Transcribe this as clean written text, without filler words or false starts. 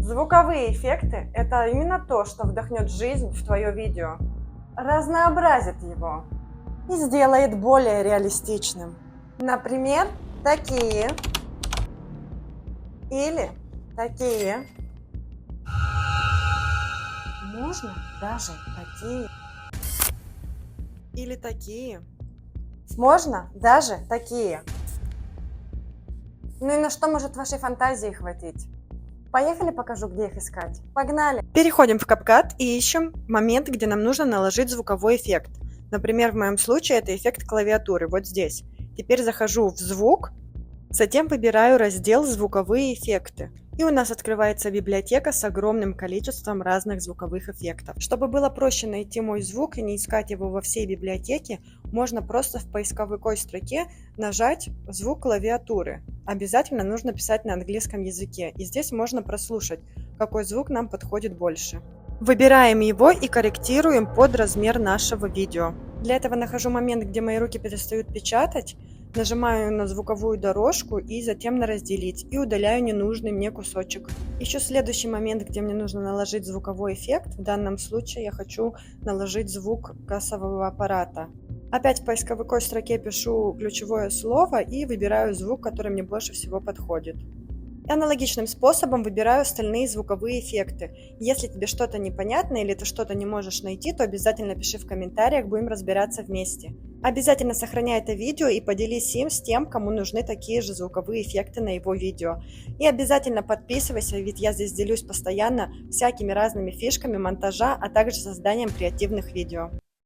Звуковые эффекты – это именно то, что вдохнет жизнь в твое видео, разнообразит его и сделает более реалистичным. Например, такие или такие. Можно даже такие. Или такие. Можно даже такие. Ну и на что может вашей фантазии хватить? Поехали, покажу, где их искать. Погнали! Переходим в CapCut и ищем момент, где нам нужно наложить звуковой эффект. Например, в моем случае это эффект клавиатуры, вот здесь. Теперь захожу в звук, затем выбираю раздел «Звуковые эффекты». И у нас открывается библиотека с огромным количеством разных звуковых эффектов. Чтобы было проще найти мой звук и не искать его во всей библиотеке, можно просто в поисковой строке нажать звук клавиатуры. Обязательно нужно писать на английском языке, и здесь можно прослушать, какой звук нам подходит больше. Выбираем его и корректируем под размер нашего видео. Для этого нахожу момент, где мои руки перестают печатать, нажимаю на звуковую дорожку и затем на разделить и удаляю ненужный мне кусочек. Ищу следующий момент, где мне нужно наложить звуковой эффект. В данном случае я хочу наложить звук кассового аппарата. Опять в поисковой строке пишу ключевое слово и выбираю звук, который мне больше всего подходит. И аналогичным способом выбираю остальные звуковые эффекты. Если тебе что-то непонятно или ты что-то не можешь найти, то обязательно пиши в комментариях, будем разбираться вместе. Обязательно сохраняй это видео и поделись им с тем, кому нужны такие же звуковые эффекты на его видео. И обязательно подписывайся, ведь я здесь делюсь постоянно всякими разными фишками монтажа, а также созданием креативных видео.